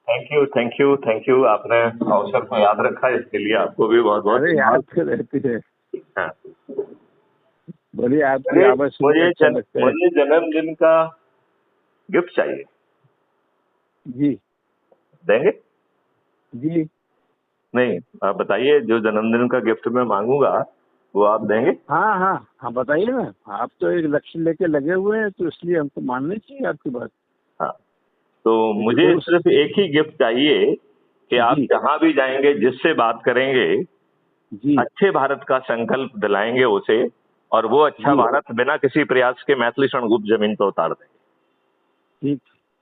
Thank you thank you. आपने अवसर को याद रखा, इसके लिए आपको भी बहुत बहुत अरे याद तो रहती है। हाँ। बड़ी आपकी आवाज सुन के अच्छा लगता है। मुझे जन्मदिन का गिफ्ट चाहिए। जी देंगे? जी नहीं, आप बताइए, जो जन्मदिन का गिफ्ट मैं मांगूंगा वो आप देंगे? हाँ हाँ हाँ, बताइए ना। आप तो एक लक्ष्य लेके लगे हुए हैं, तो इसलिए हमको माननी चाहिए आपकी बात। हाँ, तो मुझे सिर्फ एक ही गिफ्ट चाहिए कि आप जी जहां भी जाएंगे, जिससे बात करेंगे, जी अच्छे भारत का संकल्प दिलाएंगे उसे, और वो अच्छा जी भारत बिना किसी प्रयास के मैथिली क्षणगुप्त जमीन पर उतार देंगे। ठीक।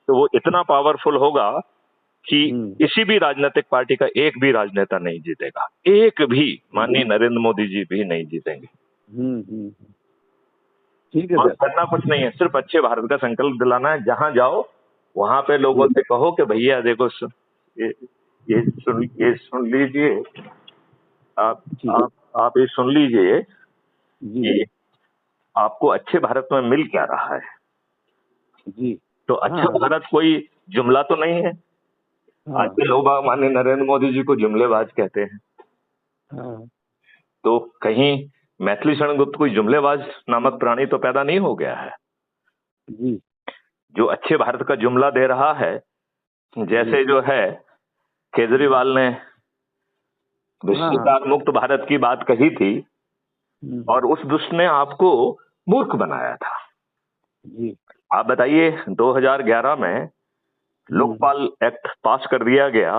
तो वो इतना पावरफुल होगा कि हम्म किसी भी राजनीतिक पार्टी का एक भी राजनेता नहीं जीतेगा, एक भी, माननीय नरेंद्र मोदी जी भी नहीं जीतेंगे। हम्म, ठीक है और सर। करना कुछ नहीं है, सिर्फ अच्छे भारत का संकल्प दिलाना है। जहां जाओ वहां पे लोगों से कहो कि भैया देखो, ये सुन लीजिए, आप जी आप ये सुन लीजिए जी कि आपको अच्छे भारत में मिल क्या रहा है। जी तो अच्छा हाँ भारत कोई जुमला तो नहीं है। आज हाँ के लोग माननीय नरेंद्र मोदी जी को जुमलेबाज कहते हैं, हाँ तो कहीं मैथिली क्षणगुप्त कोई जुमलेबाज नामक प्राणी तो पैदा नहीं हो गया है, जी जो अच्छे भारत का जुमला दे रहा है। जैसे जो है, केजरीवाल ने हाँ भ्रष्टाचार मुक्त भारत की बात कही थी, और उस दुष्ट ने आपको मूर्ख बनाया था। जी आप बताइए, 2011 में लोकपाल एक्ट पास कर दिया गया।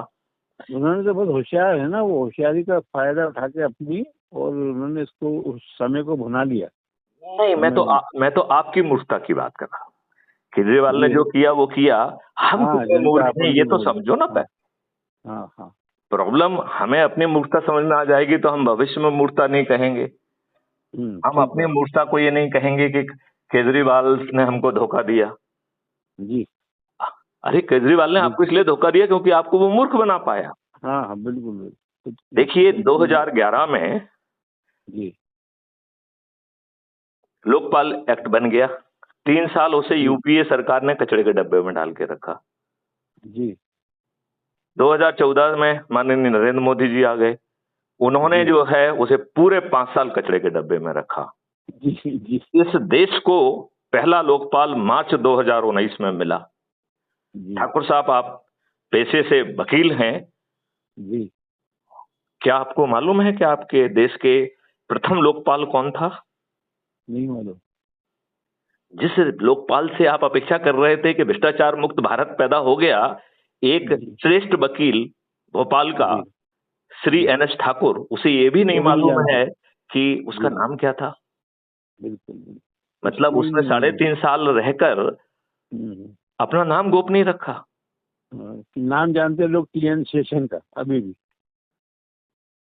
उन्होंने तो बहुत होशियार है ना, वो होशियारी का फायदा उठा के अपनी, और उन्होंने इसको उस समय को भुना लिया। नहीं, मैं तो आपकी मूर्खता की बात कर रहा हूँ। केजरीवाल ने जी जो किया वो किया, हम हाँ, कितने जनता मूर्ख हैं अपन ये भी तो मूर्ख। समझो ना। हाँ हाँ हाँ प्रॉब्लम हमें अपनी मूर्खता समझ में आ जाएगी तो हम भविष्य में मूर्खता नहीं कहेंगे। हम ठीक अपनी बात। मूर्खता को ये नहीं कहेंगे कि केजरीवाल ने हमको धोखा दिया। जी अरे, केजरीवाल ने जी आपको इसलिए धोखा दिया क्योंकि आपको वो मूर्ख बना पाया। हाँ हाँ, बिल्कुल बिल्कुल। देखिए, 2011 में जी लोकपाल एक्ट बन गया। 3 साल उसे जी यूपीए सरकार ने कचड़े के डब्बे में डाल के रखा। जी 2014 में माननीय नरेंद्र मोदी जी आ गए, उन्होंने जी जो है उसे पूरे 5 साल कचड़े के डब्बे में रखा। जी जी इस देश को पहला लोकपाल मार्च 2019 में मिला। जी ठाकुर साहब, आप पेशे से वकील हैं, जी क्या आपको मालूम है कि आपके देश के प्रथम लोकपाल कौन था? नहीं मालूम। जिस लोकपाल से आप अपेक्षा कर रहे थे कि भ्रष्टाचार मुक्त भारत पैदा हो गया, एक जी श्रेष्ठ वकील भोपाल का जी श्री जी, एन एस ठाकुर, उसे ये भी नहीं वो भी नहीं मालूम जानते। है कि उसका जी नाम क्या था। बिल्कुल बिल्कुल, कुछ मतलब भी उसने नहीं साढ़े मालूम। तीन साल रहकर हम्म, अपना नाम गोपनीय रखा। नाम जानते लोग टीएन शेषन का अभी भी।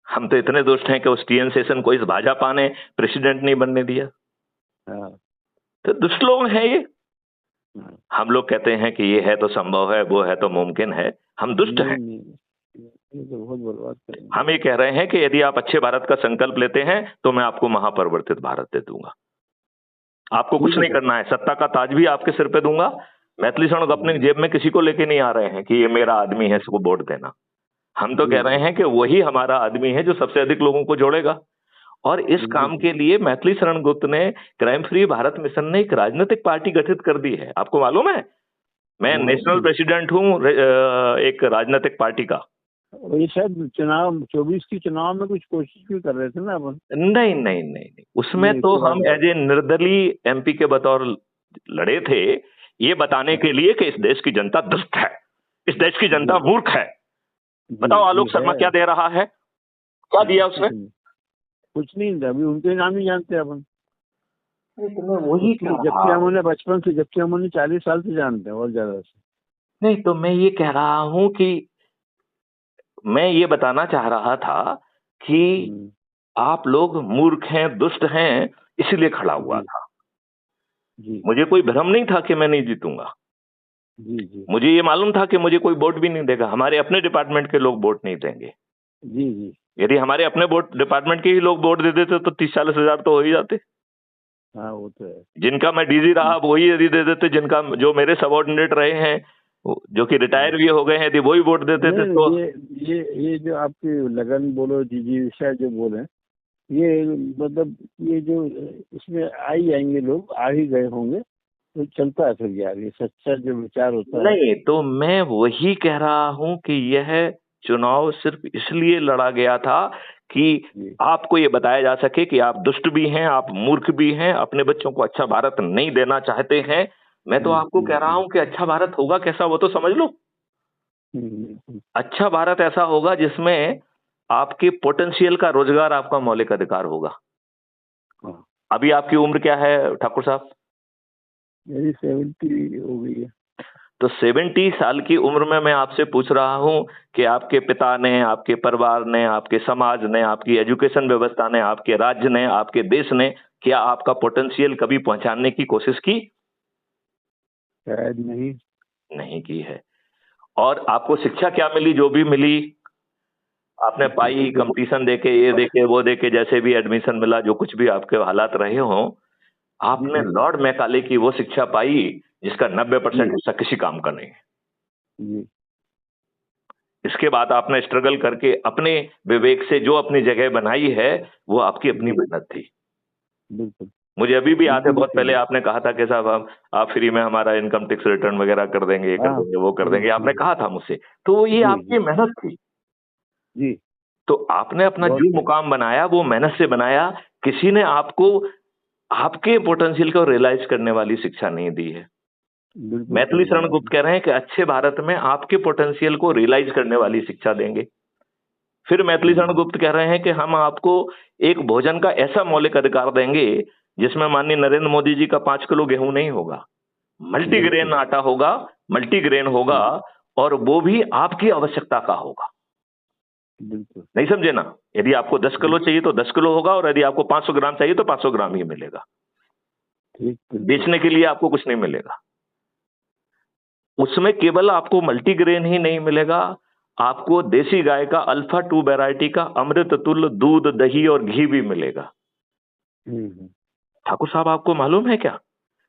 हम तो इतने दुष्ट हैं कि उस टीएन सेशन को इस भाजपा ने प्रेसिडेंट नहीं बनने दिया। हाँ तो दुष्ट लोग हैं ये। हाँ। हम लोग कहते हैं कि ये है तो संभव है, वो है तो मुमकिन है। हम दुष्ट नहीं हैं। नहीं, ये तो बहुत बर्बाद करेंगे। हम ये कह रहे हैं कि यदि आप अच्छे भारत का संकल्प लेते हैं तो मैं आपको महापरिवर्तित भारत दे दूंगा। आपको कुछ ठीक है नहीं सर। करना है, सत्ता का ताज भी आपके सिर पे दूंगा। मैथिली क्षण अपने जेब में किसी को लेके नहीं आ रहे हैं कि ये मेरा आदमी है, इसको वोट देना। हम तो जी कह रहे जी हैं कि वही हमारा आदमी है जो सबसे अधिक लोगों को जोड़ेगा। और इस बिल्कुल काम के लिए मैथिली शरण गुप्त ने, क्राइम फ्री भारत मिशन ने एक राजनीतिक पार्टी गठित कर दी है। आपको मालूम है, मैं हाँ नेशनल प्रेसिडेंट हूं एक राजनीतिक पार्टी का। ये शायद चुनाव 24 की चुनाव में कुछ कोशिश भी कर रहे थे ना अपन। नहीं नहीं नहीं नहीं, उसमें नहीं, तो इसके बाद हम एज ए निर्दलीय एमपी के बतौर लड़े थे, ये बताने के लिए कि इस देश की जनता दुष्ट है, इस देश की जनता जी मूर्ख है। जी बताओ, जी आलोक शर्मा है। क्या दे रहा है? क्या दिया उसने? कुछ नहीं था, अभी उनके नाम ही जानते हैं अपन। तो मैं वही कह जबकि रहा हम हूं। उन्हें बचपन से, जबकि हम उन्हें 40 साल से जानते हैं और ज्यादा से। नहीं, तो मैं ये कह रहा हूं कि मैं ये बताना चाह रहा था कि हम्म, आप लोग मूर्ख हैं, दुष्ट हैं, इसलिए खड़ा हुआ जी था। जी मुझे कोई भ्रम नहीं था कि मैं नहीं जीतूंगा। जी जी मुझे ये मालूम था कि मुझे कोई वोट भी नहीं देगा, हमारे अपने डिपार्टमेंट के लोग वोट नहीं देंगे। जी जी यदि हमारे अपने वोट डिपार्टमेंट के ही लोग वोट दे देते तो 30-40 हजार तो हो ही जाते। हाँ वो तो है। जिनका मैं डीजी रहा वो ही यदि दे देते, जिनका जो मेरे सबॉर्डिनेट रहे हैं, जो कि रिटायर भी हो गए हैं, यदि वही वोट देते थे तो। ये जो आपकी लगन बोलो, जिजीविषा जो बोले, ये मतलब ये जो इसमें आ ही जाएंगे लोग, आ ही गए होंगे, तो चलता है फिर यार, ये सच्चा जो विचार होता है। नहीं, तो मैं वही कह रहा हूं कि यह चुनाव सिर्फ इसलिए लड़ा गया था कि आपको ये बताया जा सके कि आप दुष्ट भी हैं, आप मूर्ख भी हैं, अपने बच्चों को अच्छा भारत नहीं देना चाहते हैं। मैं तो आपको कह रहा हूं कि अच्छा भारत होगा कैसा, वो तो समझ लो। अच्छा भारत ऐसा होगा जिसमें आपके पोटेंशियल का रोजगार आपका मौलिक अधिकार होगा। अभी आपकी उम्र क्या है ठाकुर साहब? मेरी 70 हो गई है। तो 70 साल की उम्र में मैं आपसे पूछ रहा हूं कि आपके पिता ने, आपके परिवार ने, आपके समाज ने, आपकी एजुकेशन व्यवस्था ने, आपके राज्य ने, आपके देश ने क्या आपका पोटेंशियल कभी पहुंचाने की कोशिश की? शायद नहीं की है। और आपको शिक्षा क्या मिली? जो भी मिली आपने पाई, कंपटीशन देके, ये देके, वो देके, जैसे भी एडमिशन मिला, जो कुछ भी आपके हालात रहे हों, आपने लॉर्ड मैकाले की वो शिक्षा पाई जिसका 90% हिस्सा किसी काम का नहीं है। इसके बाद आपने स्ट्रगल करके अपने विवेक से जो अपनी जगह बनाई है, वो आपकी अपनी मेहनत थी। मुझे अभी भी याद है, बहुत पहले आपने कहा था कि साहब आप फ्री में हमारा इनकम टैक्स रिटर्न वगैरह कर देंगे, ये कर देंगे, वो कर देंगे, आपने कहा था मुझसे। तो ये आपकी मेहनत थी जी। तो आपने अपना जो मुकाम बनाया वो मेहनत से बनाया। किसी ने आपको आपके पोटेंशियल को रियलाइज करने वाली शिक्षा नहीं दी है। मैथिली शरण गुप्त कह रहे हैं कि अच्छे भारत में आपके पोटेंशियल को रियलाइज करने वाली शिक्षा देंगे। फिर मैथिली शरण गुप्त कह रहे हैं कि हम आपको एक भोजन का ऐसा मौलिक अधिकार देंगे जिसमें माननीय नरेंद्र मोदी जी का 5 किलो गेहूं नहीं होगा, मल्टीग्रेन आटा होगा, मल्टीग्रेन होगा, और वो भी आपकी आवश्यकता का होगा। नहीं समझे ना? यदि आपको 10 किलो चाहिए तो 10 किलो होगा, और यदि आपको 500 ग्राम चाहिए तो 500 ग्राम ही मिलेगा। बेचने के लिए आपको कुछ नहीं मिलेगा। उसमें केवल आपको मल्टीग्रेन ही नहीं मिलेगा, आपको देसी गाय का अल्फा 2 वैरायटी का अमृत तुल्य दूध, दही और घी भी मिलेगा। ठाकुर साहब, आपको मालूम है क्या,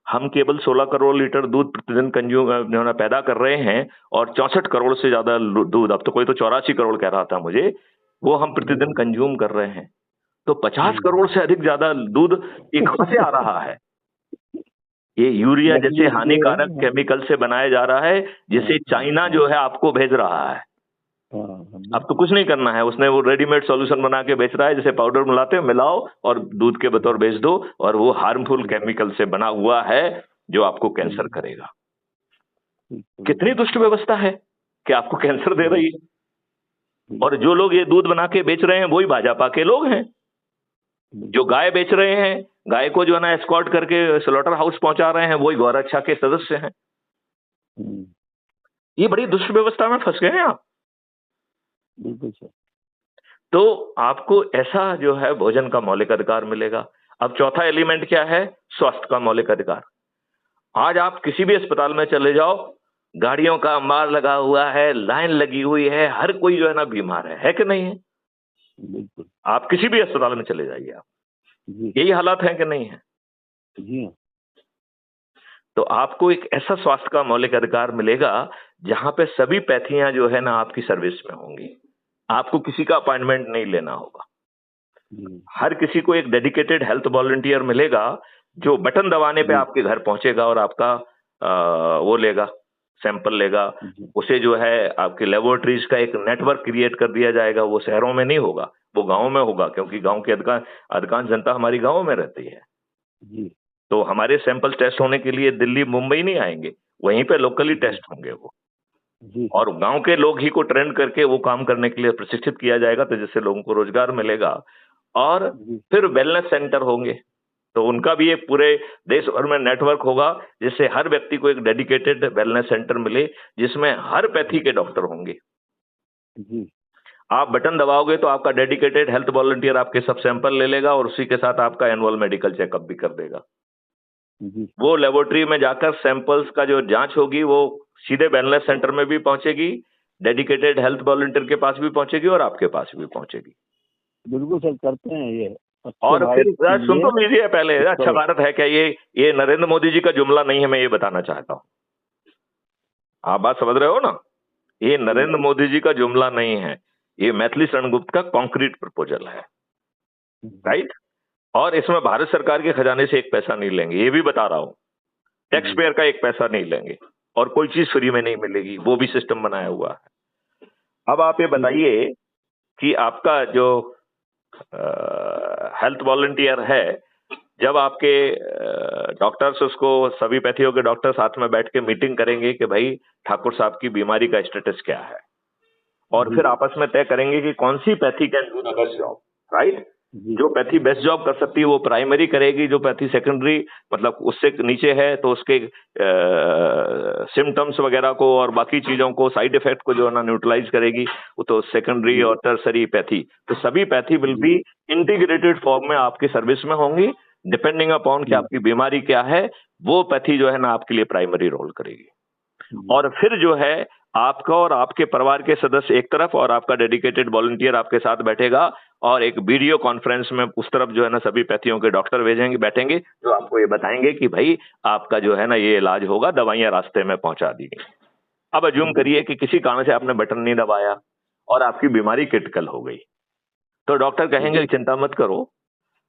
हम केवल 16 करोड़ लीटर दूध प्रतिदिन कंज्यूम पैदा कर रहे हैं, और 64 करोड़ से ज्यादा दूध, अब तो कोई तो 84 करोड़ कह रहा था मुझे, वो हम प्रतिदिन कंज्यूम कर रहे हैं। तो 50 करोड़ से अधिक ज्यादा दूध ये कहां से आ रहा है? ये यूरिया जैसे हानिकारक केमिकल से बनाया जा रहा है, जिसे चाइना जो है आपको भेज रहा है। अब तो कुछ नहीं करना है, उसने वो रेडीमेड सॉल्यूशन बना के बेच रहा है, जैसे पाउडर मिलाते हो, मिलाओ और दूध के बतौर बेच दो, और वो हार्मफुल केमिकल से बना हुआ है जो आपको कैंसर करेगा। कितनी दुष्ट व्यवस्था है कि आपको कैंसर दे रही है। और जो लोग ये दूध बना के बेच रहे हैं वही भाजपा के लोग हैं। जो गाय बेच रहे हैं, गाय को जो है ना एस्कॉर्ट करके स्लॉटर हाउस पहुंचा रहे हैं, वही गौरक्षा के सदस्य हैं। ये बड़ी दुष्ट व्यवस्था में फंस गए हैं आप। बिल्कुल सर। तो आपको ऐसा जो है भोजन का मौलिक अधिकार मिलेगा। अब चौथा एलिमेंट क्या है? स्वास्थ्य का मौलिक अधिकार। आज आप किसी भी अस्पताल में चले जाओ, गाड़ियों का अंबार लगा हुआ है, लाइन लगी हुई है, हर कोई जो है ना बीमार है कि नहीं है? बिल्कुल। आप किसी भी अस्पताल में चले जाइए, आप यही हालात है कि नहीं है? जी। तो आपको एक ऐसा स्वास्थ्य का मौलिक अधिकार मिलेगा जहां पे सभी पैथियां जो है ना आपकी सर्विस में होंगी। आपको किसी का अपॉइंटमेंट नहीं लेना होगा। हर किसी को एक डेडिकेटेड हेल्थ वॉलंटियर मिलेगा जो बटन दबाने पे आपके घर पहुंचेगा और आपका वो लेगा, सैंपल लेगा। उसे जो है आपके लेबोरेटरीज का एक नेटवर्क क्रिएट कर दिया जाएगा। वो शहरों में नहीं होगा, वो गाँव में होगा, क्योंकि गाँव की अधिकांश जनता हमारी गाँव में रहती है। तो हमारे सैंपल टेस्ट होने के लिए दिल्ली मुंबई नहीं आएंगे, वहीं पे लोकली टेस्ट होंगे वो। और गांव के लोग ही को ट्रेंड करके वो काम करने के लिए प्रशिक्षित किया जाएगा, तो जिससे लोगों को रोजगार मिलेगा। और फिर वेलनेस सेंटर होंगे, तो उनका भी एक पूरे देश भर में नेटवर्क होगा, जिससे हर व्यक्ति को एक डेडिकेटेड वेलनेस सेंटर मिले, जिसमें हर पैथी के डॉक्टर होंगे। आप बटन दबाओगे तो आपका डेडिकेटेड हेल्थ वॉलंटियर आपके सब सैंपल ले लेगा और उसी के साथ आपका एनुअल मेडिकल चेकअप भी कर देगा। वो लेबोरेटरी में जाकर सैंपल्स का जो जांच होगी वो सीधे वेलनेस सेंटर में भी पहुंचेगी, डेडिकेटेड हेल्थ वॉलंटियर के पास भी पहुंचेगी और आपके पास भी पहुंचेगी। बिल्कुल सर, करते हैं ये। और फिर सुन तो लीजिए पहले, अच्छा भारत है क्या? ये नरेंद्र मोदी जी का जुमला नहीं है, मैं ये बताना चाहता हूँ। आप बात समझ रहे हो ना? ये नरेंद्र मोदी जी का जुमला नहीं है, ये मैथिली शरण गुप्त का कॉन्क्रीट प्रपोजल है, राइट? और इसमें भारत सरकार के खजाने से एक पैसा नहीं लेंगे, ये भी बता रहा हूं। टैक्स पेयर का एक पैसा नहीं लेंगे और कोई चीज फ्री में नहीं मिलेगी, वो भी सिस्टम बनाया हुआ है। अब आप ये बताइए कि आपका जो हेल्थ वॉलंटियर है, जब आपके डॉक्टर्स उसको सभी पैथियों के डॉक्टर साथ में बैठ के मीटिंग करेंगे कि भाई ठाकुर साहब की बीमारी का स्टेटस क्या है, और फिर आपस में तय करेंगे कि कौन सी pathy can do the best job, right? जो पैथी बेस्ट जॉब कर सकती है वो प्राइमरी करेगी, जो पैथी सेकेंडरी मतलब उससे नीचे है तो उसके सिम्टम्स वगैरह को और बाकी चीजों को, साइड इफेक्ट को जो है ना न्यूट्रलाइज करेगी, वो तो सेकेंडरी और टर्सरी पैथी। तो सभी pathy will be integrated form में आपकी सर्विस में होंगी, डिपेंडिंग अपॉन कि आपकी बीमारी क्या है, वो पैथी जो है ना आपके लिए प्राइमरी रोल करेगी। और फिर जो है आपका और आपके परिवार के सदस्य एक तरफ और आपका डेडिकेटेड वॉलंटियर आपके साथ बैठेगा, और एक वीडियो कॉन्फ्रेंस में उस तरफ जो है ना सभी पैथियों के डॉक्टर बैठेंगे जो आपको ये बताएंगे कि भाई आपका जो है ना ये इलाज होगा, दवाइयां रास्ते में पहुंचा दी गई। अब अज्यूम करिए कि किसी कारण से आपने बटन नहीं दबाया और आपकी बीमारी क्रिटिकल हो गई, तो डॉक्टर कहेंगे चिंता मत करो,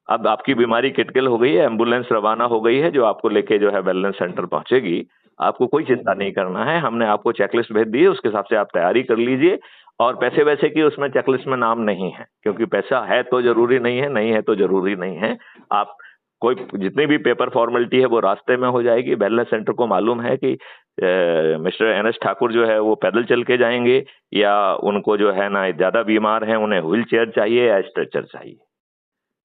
अब आपकी बीमारी क्रिटिकल हो गई है, एम्बुलेंस रवाना हो गई है जो आपको लेके जो है वेलनेस सेंटर पहुंचेगी, आपको कोई चिंता नहीं करना है, हमने आपको चेकलिस्ट भेज दी है, उसके हिसाब से आप तैयारी कर लीजिए। और पैसे वैसे की उसमें चेकलिस्ट में नाम नहीं है, क्योंकि पैसा है तो जरूरी नहीं है, नहीं है तो जरूरी नहीं है। आप कोई जितनी भी पेपर फॉर्मेलिटी है वो रास्ते में हो जाएगी। वेलनेस सेंटर को मालूम है कि मिस्टर एन एस ठाकुर जो है वो पैदल चल के जाएंगे, या उनको जो है ना ज्यादा बीमार है, उन्हें व्हील चेयर चाहिए या स्ट्रेचर चाहिए।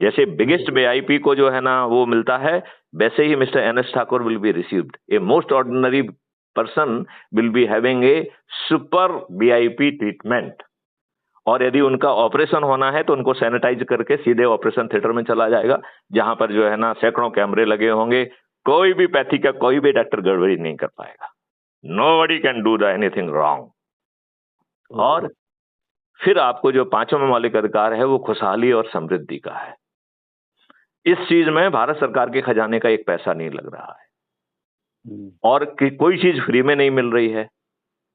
जैसे बिगेस्ट वीआईपी को जो है ना वो मिलता है, वैसे ही mister N S Thakur will be received. A most ordinary person will be having a super VIP treatment. और यदि उनका ऑपरेशन होना है तो उनको सैनिटाइज करके सीधे ऑपरेशन थिएटर में चला जाएगा, जहां पर जो है ना सैकड़ों कैमरे लगे होंगे, कोई भी पैथी का कोई भी डॉक्टर गड़बड़ी नहीं कर पाएगा। Nobody can do the anything wrong. और फिर आपको जो पांचवा मौलिक अधिकार है वो खुशहाली और समृद्धि का है। इस चीज में भारत सरकार के खजाने का एक पैसा नहीं लग रहा है, और कोई चीज फ्री में नहीं मिल रही है,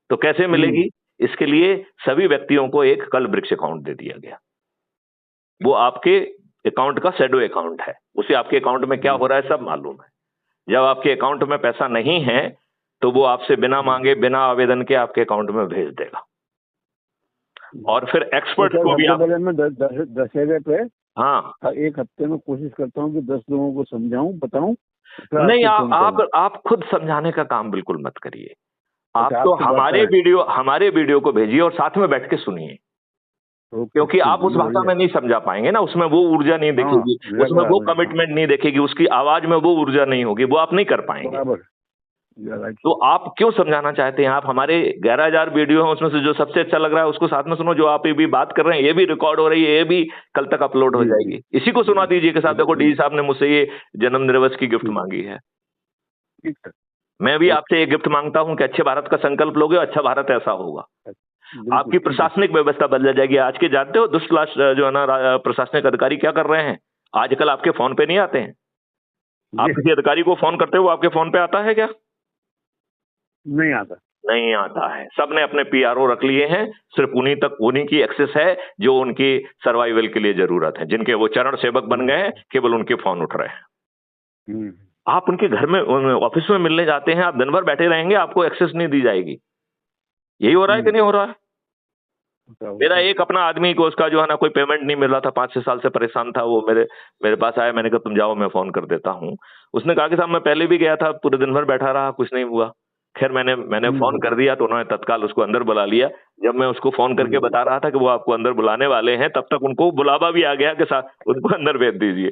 तो कैसे मिलेगी? इसके लिए सभी व्यक्तियों को एक कल वृक्ष अकाउंट दे दिया गया। वो आपके अकाउंट का शैडो अकाउंट है, उसे आपके अकाउंट में क्या हो रहा है सब मालूम है। जब आपके अकाउंट में पैसा नहीं है तो वो आपसे बिना मांगे बिना आवेदन के आपके अकाउंट में भेज देगा। और फिर एक्सपर्ट को भी दशहरे पे हाँ एक हफ्ते में कोशिश करता हूँ कि 10 लोगों को समझाऊं, बताऊं। नहीं, आप खुद समझाने का काम बिल्कुल मत करिए। आप तो हमारे वीडियो को भेजिए और साथ में बैठ के सुनिए, क्योंकि आप उस भाषा में नहीं समझा पाएंगे ना, उसमें वो ऊर्जा नहीं दिखेगी, उसमें वो कमिटमेंट नहीं दिखेगी, उसकी आवाज में वो ऊर्जा नहीं होगी, वो आप नहीं कर पाएंगे। तो आप क्यों समझाना चाहते हैं? आप हमारे 11,000 वीडियो हैं, उसमें से जो सबसे अच्छा लग रहा है उसको साथ में सुनो। जो आप ये भी बात कर रहे हैं ये भी रिकॉर्ड हो रही है, ये भी कल तक अपलोड हो जाएगी, इसी को सुना दीजिए के साथ। देखो डी साहब ने मुझसे ये जन्म दिवस की गिफ्ट मांगी है, मैं भी आपसे ये गिफ्ट मांगता हूं कि अच्छे भारत का संकल्प लोगे, अच्छा भारत ऐसा होगा। आपकी प्रशासनिक व्यवस्था बदल जाएगी। आज के जानते हो दुष्ट जो है ना प्रशासनिक अधिकारी क्या कर रहे हैं? आजकल आपके फोन पे नहीं आते हैं, आप किसी अधिकारी को फोन करते हो, आपके फोन पे आता है क्या? नहीं आता, नहीं आता है। सबने अपने पीआरओ रख लिए हैं, सिर्फ उन्हीं की एक्सेस है जो उनकी सर्वाइवल के लिए जरूरत है, जिनके वो चरण सेवक बन गए हैं, केवल उनके फोन उठ रहे हैं। आप उनके घर में ऑफिस में मिलने जाते हैं, आप दिन भर बैठे रहेंगे, आपको एक्सेस नहीं दी जाएगी। यही हो रहा है कि नहीं हो रहा है? मेरा एक अपना आदमी को उसका जो है ना कोई पेमेंट नहीं मिल रहा था, 5-6 साल से परेशान था, वो मेरे पास आया, मैंने कहा तुम जाओ मैं फोन कर देता हूँ। उसने कहा कि साहब मैं पहले भी गया था, पूरे दिन भर बैठा रहा, कुछ नहीं हुआ। खैर मैंने फोन कर दिया तो उन्होंने तत्काल उसको अंदर बुला लिया। जब मैं उसको फोन करके बता रहा था कि वो आपको अंदर बुलाने वाले हैं, तब तक उनको बुलावा भी आ गया कि साहब उनको अंदर भेज दीजिए।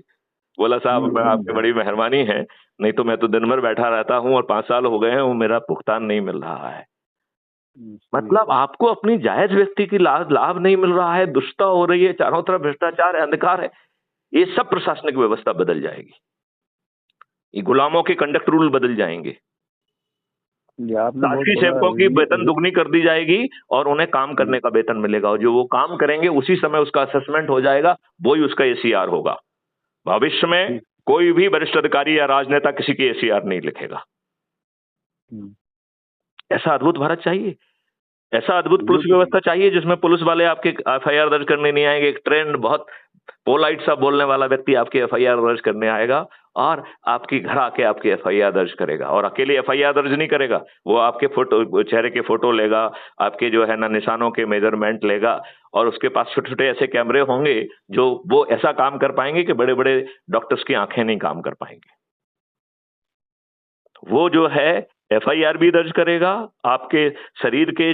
बोला साहब आपकी बड़ी मेहरबानी है, नहीं तो मैं तो दिन भर बैठा रहता हूँ और 5 साल हो गए हैं, वो मेरा भुगतान नहीं मिल रहा है। मतलब आपको अपनी जायज व्यक्ति की लाभ नहीं मिल रहा है, दुष्टता हो रही है, चारों तरफ भ्रष्टाचार है, अंधकार है। ये सब प्रशासनिक व्यवस्था बदल जाएगी, ये गुलामों के कंडक्ट रूल बदल जाएंगे, साथी सेवकों की वेतन दुगनी कर दी जाएगी और उन्हें काम करने का वेतन मिलेगा, और जो वो काम करेंगे उसी समय उसका असेसमेंट हो जाएगा, वही उसका एसीआर होगा। भविष्य में कोई भी वरिष्ठ अधिकारी या राजनेता किसी की एसीआर नहीं लिखेगा। ऐसा अद्भुत भारत चाहिए, ऐसा अद्भुत पुलिस व्यवस्था चाहिए जिसमें पुलिस वाले आपके एफआईआर दर्ज करने नहीं आएंगे। एक ट्रेंड बहुत पोलाइट सा बोलने वाला व्यक्ति आपके एफआईआर दर्ज करने आएगा और आपकी घर आके आपकी एफआईआर दर्ज करेगा, और अकेले एफआईआर दर्ज नहीं करेगा, वो आपके फोटो, चेहरे के फोटो लेगा, आपके जो है ना निशानों के मेजरमेंट लेगा, और उसके पास छोटे छोटे ऐसे कैमरे होंगे जो वो ऐसा काम कर पाएंगे कि बड़े बड़े डॉक्टर्स की आंखें नहीं काम कर पाएंगे। वो जो है एफआईआर भी दर्ज करेगा, आपके शरीर के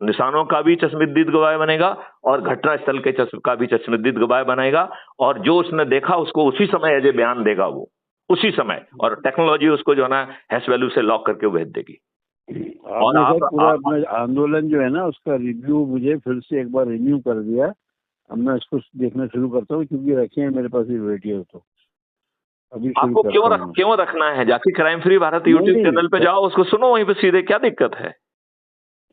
निशानों का भी चश्मदीद गवाह बनेगा, और घटनास्थल के का भी चश्मदीद गवाह बनाएगा, और जो उसने देखा उसको उसी समय एज ए बयान देगा, वो उसी समय, और टेक्नोलॉजी उसको जो है ना हैश वैल्यू से लॉक करके भेज देगी। और आप पूरा अपना आंदोलन जो है ना उसका रिव्यू मुझे फिर से एक बार रिन्यू कर दिया। अब मैं इसको देखना शुरू करता हूँ, क्योंकि रखे हैं मेरे पास ये वीडियो, तो अभी आपको क्यों रखना है? जाके crime free Bharat YouTube channel पे जाओ, उसको सुनो वहीं पे सीधे, क्या दिक्कत है?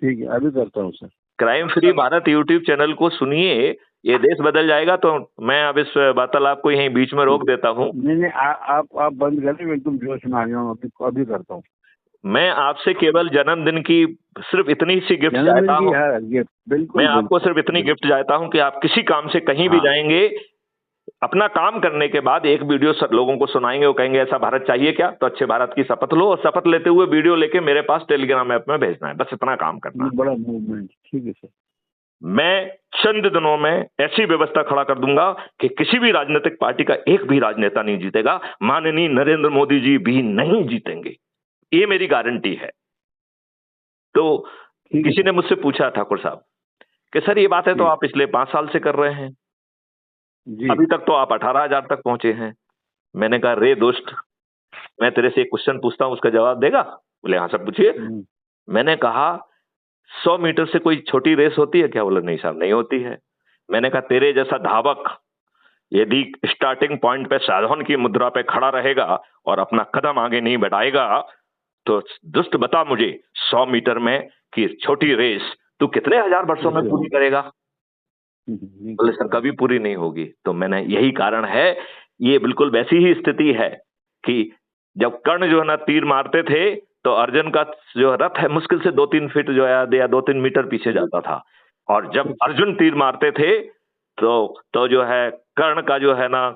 ठीक है, अभी करता हूँ sir. Crime free Bharat YouTube channel को सुनिए, ये देश बदल जाएगा। तो मैं अब इस वार्तालाप को यहीं बीच में रोक देता हूँ। नहीं, आप बंद करें, मैं एकदम जोश में आ गया हूँ, अभी करता हूँ। मैं आपसे केवल जन्मदिन की सिर्फ इतनी सी गिफ्ट चाहता हूँ। मैं आपको सिर्फ इतनी गिफ्ट चाहता हूँ कि आप किसी काम से कहीं भी जाएंगे, अपना काम करने के बाद एक वीडियो लोगों को सुनाएंगे, वो कहेंगे ऐसा भारत चाहिए क्या, तो अच्छे भारत की शपथ लो, और शपथ लेते हुए वीडियो लेके मेरे पास टेलीग्राम ऐप में भेजना है, बस इतना काम करना। बड़ा मूवमेंट, ठीक है सर। मैं चंद दिनों में ऐसी व्यवस्था खड़ा कर दूंगा कि किसी भी राजनीतिक पार्टी का एक भी राजनेता नहीं जीतेगा, माननीय नरेंद्र मोदी जी भी नहीं जीतेंगे, ये मेरी गारंटी है। तो किसी ने मुझसे पूछा ठाकुर साहब कि सर ये बात है तो आप पिछले 5 साल से कर रहे हैं, अभी तक तो आप 18,000 तक पहुंचे हैं। मैंने कहा रे दोस्त, मैं तेरे से एक क्वेश्चन पूछता हूं, उसका जवाब देगा? बोले हाँ सर पूछिए। मैंने कहा 100 मीटर से कोई छोटी रेस होती है क्या? बोले नहीं साहब नहीं होती है। मैंने कहा तेरे जैसा धावक यदि स्टार्टिंग पॉइंट पे साधन की मुद्रा पे खड़ा रहेगा और अपना कदम आगे नहीं बढ़ाएगा, तो दुष्ट बता मुझे 100 मीटर में कि छोटी रेस तू कितने हजार वर्षों में पूरी करेगा? बोले सर कभी पूरी नहीं होगी। तो मैंने, यही कारण है, ये बिल्कुल वैसी ही स्थिति है कि जब कर्ण जो है ना तीर मारते थे तो अर्जुन का जो रथ है मुश्किल से 2-3 फीट जो है या 2-3 मीटर पीछे जाता था, और जब अर्जुन तीर मारते थे तो जो है कर्ण का जो है ना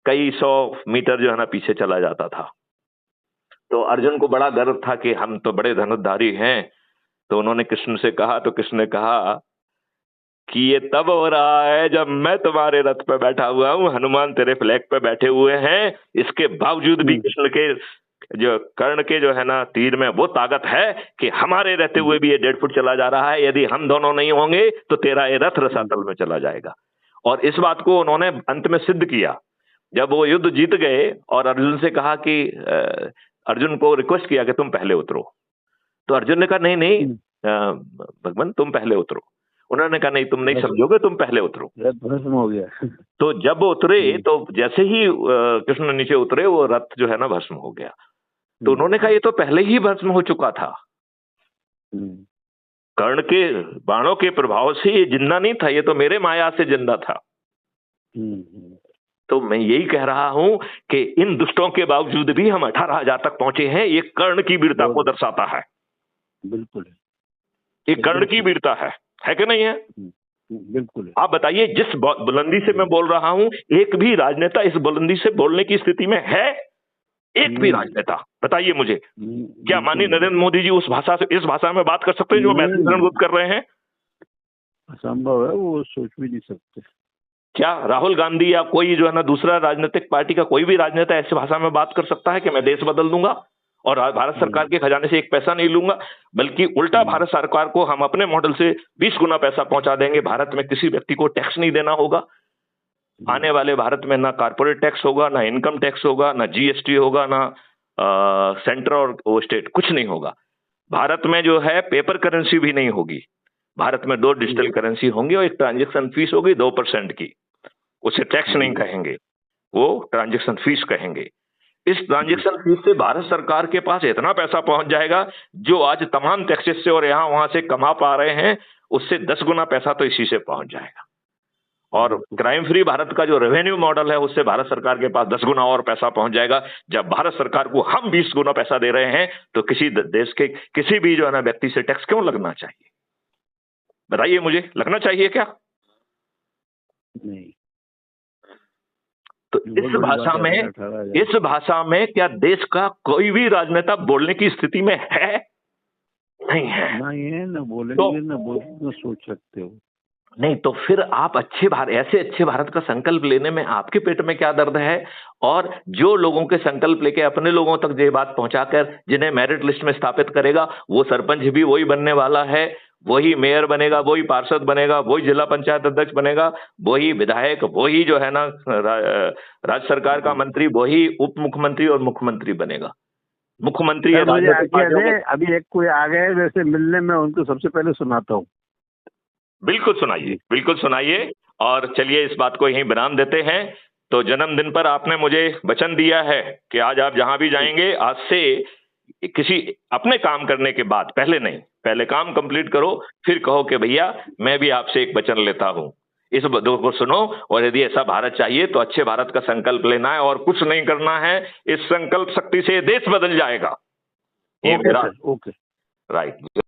कई 100 मीटर जो है ना पीछे चला जाता था। तो अर्जुन को बड़ा गर्व था कि हम तो बड़े धनुर्धारी हैं। तो उन्होंने कृष्ण से कहा, तो कृष्ण ने कहा कि ये तब हो रहा है जब मैं तुम्हारे रथ पे बैठा हुआ हूँ, हनुमान तेरे फ्लैग पे बैठे हुए हैं, इसके बावजूद भी कृष्ण के जो कर्ण के जो है ना तीर में वो ताकत है कि हमारे रहते हुए भी ये 1.5 फुट चला जा रहा है, यदि हम दोनों नहीं होंगे तो तेरा ये रथ रसातल में चला जाएगा। और इस बात को उन्होंने अंत में सिद्ध किया जब वो युद्ध जीत गए और अर्जुन से कहा कि अर्जुन को रिक्वेस्ट किया कि तुम पहले उतरो। तो अर्जुन ने कहा नहीं नहीं भगवान तुम पहले उतरो। उन्होंने कहा नहीं तुम नहीं समझोगे, तुम पहले उतरो। भस्म हो गया। तो जब उतरे तो जैसे ही कृष्ण नीचे उतरे वो रथ जो है ना भस्म हो गया। तो उन्होंने कहा ये तो पहले ही भस्म हो चुका था, कर्ण के बाणों के प्रभाव से ये जिंदा नहीं था, ये तो मेरे माया से जिंदा था। तो मैं यही कह रहा हूं कि इन दुष्टों के बावजूद भी हम 18,000 तक पहुंचे हैं, ये कर्ण की वीरता को दर्शाता है। बिल्कुल, ये कर्ण की वीरता है कि नहीं है? बिल्कुल। आप बताइए, जिस बुलंदी से मैं बोल रहा हूं, एक भी राजनेता इस बुलंदी से बोलने की स्थिति में है? एक भी राजनेता बताइए मुझे। क्या माननीय नरेंद्र मोदी जी उस भाषा से, इस भाषा में बात कर सकते हैं जो मैथिली कर रहे हैं? असंभव है, वो सोच भी नहीं सकते। क्या राहुल गांधी या कोई जो है ना दूसरा राजनीतिक पार्टी का कोई भी राजनेता ऐसी भाषा में बात कर सकता है कि मैं देश बदल दूंगा और भारत सरकार के खजाने से एक पैसा नहीं लूंगा, बल्कि उल्टा भारत सरकार को हम अपने मॉडल से 20 गुना पैसा पहुंचा देंगे। भारत में किसी व्यक्ति को टैक्स नहीं देना होगा। आने वाले भारत में ना कॉर्पोरेट टैक्स होगा, ना इनकम टैक्स होगा, ना जीएसटी होगा, ना सेंटर और स्टेट, कुछ नहीं होगा। भारत में जो है पेपर करेंसी भी नहीं होगी। भारत में 2 डिजिटल करेंसी होंगी और एक ट्रांजेक्शन फीस होगी 2% की। उसे टैक्स नहीं कहेंगे, वो ट्रांजेक्शन फीस कहेंगे। इस ट्रांजेक्शन फीस से भारत सरकार के पास इतना पैसा पहुंच जाएगा जो आज तमाम टैक्सेस से और यहां वहां से कमा पा रहे हैं, उससे 10 गुना पैसा तो इसी से पहुंच जाएगा। और क्राइम फ्री भारत का जो रेवेन्यू मॉडल है उससे भारत सरकार के पास 10 गुना और पैसा पहुंच जाएगा। जब भारत सरकार को हम 20 गुना पैसा दे रहे हैं तो किसी देश के किसी भी जो है ना व्यक्ति से टैक्स क्यों लगना चाहिए? बताइए मुझे, लगना चाहिए क्या? नहीं। तो इस भाषा में क्या देश का कोई भी राजनेता बोलने की स्थिति में है? नहीं है। ना बोलेंगे ना सोच सकते हो। नहीं तो फिर आप ऐसे अच्छे भारत का संकल्प लेने में आपके पेट में क्या दर्द है? और जो लोगों के संकल्प लेके अपने लोगों तक ये बात पहुंचाकर जिन्हें मेरिट लिस्ट में स्थापित करेगा, वो सरपंच भी वही बनने वाला है, वही मेयर बनेगा, वही पार्षद बनेगा, वही जिला पंचायत अध्यक्ष बनेगा, वही विधायक, वही जो है ना राज्य सरकार का मंत्री, वही उप मुख्यमंत्री और मुख्यमंत्री बनेगा। मुख्यमंत्री अभी एक कोई आ गए वैसे मिलने में, उनको सबसे पहले सुनाता हूँ। बिल्कुल सुनाइए, बिल्कुल सुनाइए। और चलिए इस बात को यहीं विराम देते हैं। तो जन्मदिन पर आपने मुझे वचन दिया है कि आज आप जहां भी जाएंगे, आज से किसी अपने काम करने के बाद, पहले नहीं, पहले काम कंप्लीट करो, फिर कहो कि भैया मैं भी आपसे एक वचन लेता हूं। इस दो को सुनो, और यदि ऐसा भारत चाहिए तो अच्छे भारत का संकल्प लेना है और कुछ नहीं करना है। इस संकल्प शक्ति से देश बदल जाएगा। ये मेरा ओके। राइट।